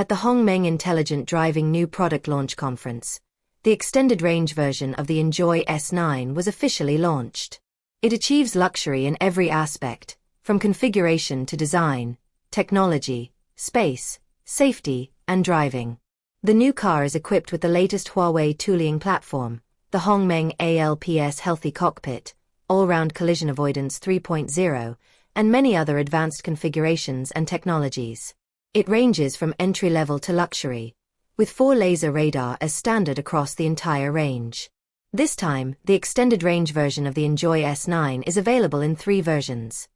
At the Hongmeng Intelligent Driving New Product Launch Conference, the extended range version of the Enjoy S9 was officially launched. It achieves luxury in every aspect, from configuration to design, technology, space, safety, and driving. The new car is equipped with the latest Huawei Tuling platform, the Hongmeng ALPS Healthy Cockpit, all-round collision avoidance 3.0, and many other advanced configurations and technologies. It ranges from entry-level to luxury, with 4 laser radar as standard across the entire range. This time, the extended range version of the Enjoy S9 is available in 3 versions.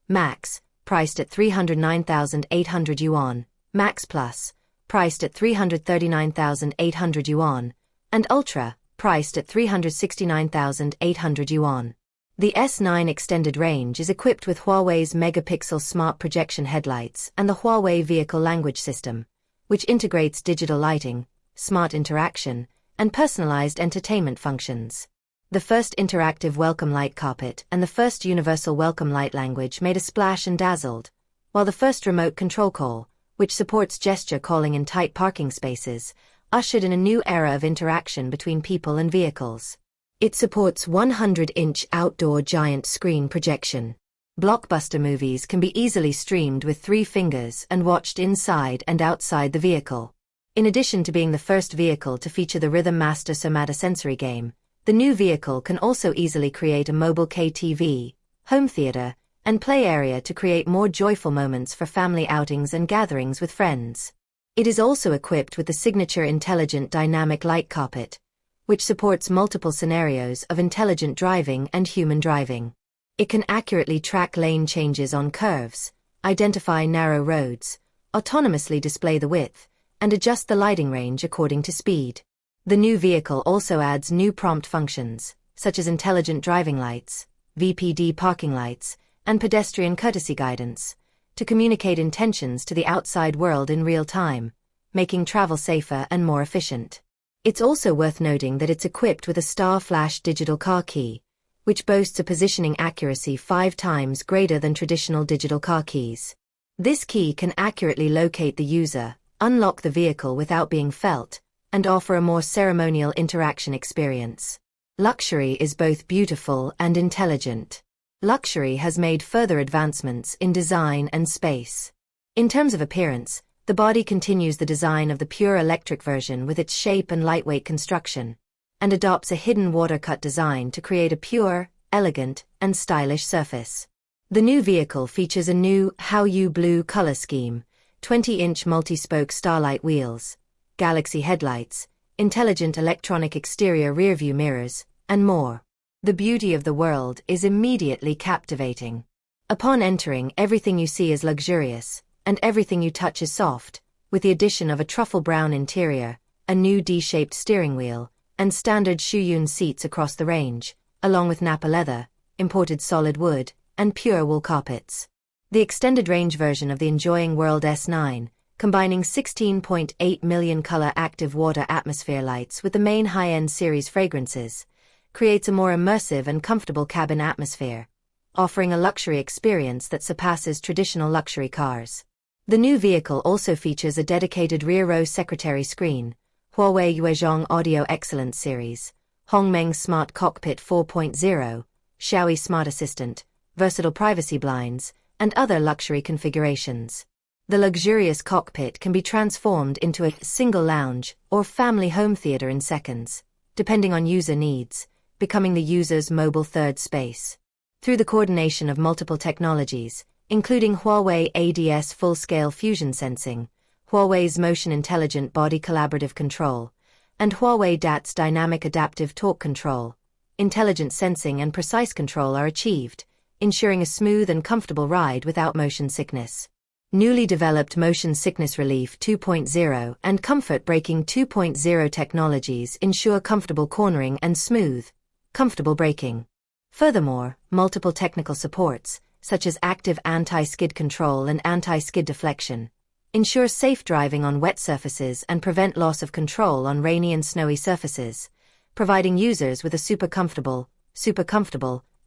Max, priced at 309,800 yuan, Max Plus, priced at 339,800 yuan, and Ultra, priced at 369,800 yuan. The S9 extended range is equipped with Huawei's megapixel smart projection headlights and the Huawei Vehicle Language System, which integrates digital lighting, smart interaction, and personalized entertainment functions. The first interactive welcome light carpet and the first universal welcome light language made a splash in Dazzled, while the first remote control call, which supports gesture calling in tight parking spaces, ushered in a new era of interaction between people and vehicles. It supports 100-inch outdoor giant screen projection. Blockbuster movies can be easily streamed with 3 fingers and watched inside and outside the vehicle. In addition to being the first vehicle to feature the Rhythm Master somatosensory game, the new vehicle can also easily create a mobile KTV, home theater, and play area to create more joyful moments for family outings and gatherings with friends. It is also equipped with the signature intelligent dynamic light carpet, which supports multiple scenarios of intelligent driving and human driving. It can accurately track lane changes on curves, identify narrow roads, autonomously display the width, and adjust the lighting range according to speed. The new vehicle also adds new prompt functions, such as intelligent driving lights, VPD parking lights, and pedestrian courtesy guidance, to communicate intentions to the outside world in real time, making travel safer and more efficient. It's also worth noting that it's equipped with a Star Flash digital car key, which boasts a positioning accuracy 5 times greater than traditional digital car keys. This key can accurately locate the user, unlock the vehicle without being felt, and offer a more ceremonial interaction experience. Luxury is both beautiful and intelligent. Luxury has made further advancements in design and space. In terms of appearance, the body continues the design of the pure electric version with its shape and lightweight construction, and adopts a hidden water-cut design to create a pure, elegant, and stylish surface. The new vehicle features a new Huawei blue color scheme, 20-inch multi-spoke starlight wheels, galaxy headlights, intelligent electronic exterior rearview mirrors, and more. The beauty of the world is immediately captivating. Upon entering, everything you see is luxurious, and everything you touch is soft, with the addition of a truffle brown interior, a new D-shaped steering wheel, and standard Shuyun seats across the range, along with Napa leather, imported solid wood, and pure wool carpets. The extended range version of the Enjoying World S9, combining 16.8 million color active water atmosphere lights with the main high-end series fragrances, creates a more immersive and comfortable cabin atmosphere, offering a luxury experience that surpasses traditional luxury cars. The new vehicle also features a dedicated rear-row secretary screen, Huawei Yuezhong Audio Excellence Series, Hongmeng Smart Cockpit 4.0, Xiaomi Smart Assistant, versatile privacy blinds, and other luxury configurations. The luxurious cockpit can be transformed into a single lounge or family home theater in seconds, depending on user needs, becoming the user's mobile third space. Through the coordination of multiple technologies, including Huawei ADS full-scale fusion sensing, Huawei's Motion Intelligent Body Collaborative Control, and Huawei DAT's Dynamic Adaptive Torque Control, intelligent sensing and precise control are achieved, ensuring a smooth and comfortable ride without motion sickness. Newly developed Motion Sickness Relief 2.0 and Comfort Braking 2.0 technologies ensure comfortable cornering and smooth, comfortable braking. Furthermore, multiple technical supports, such as active anti-skid control and anti-skid deflection, ensure safe driving on wet surfaces and prevent loss of control on rainy and snowy surfaces, providing users with a super comfortable,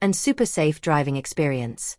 and super safe driving experience.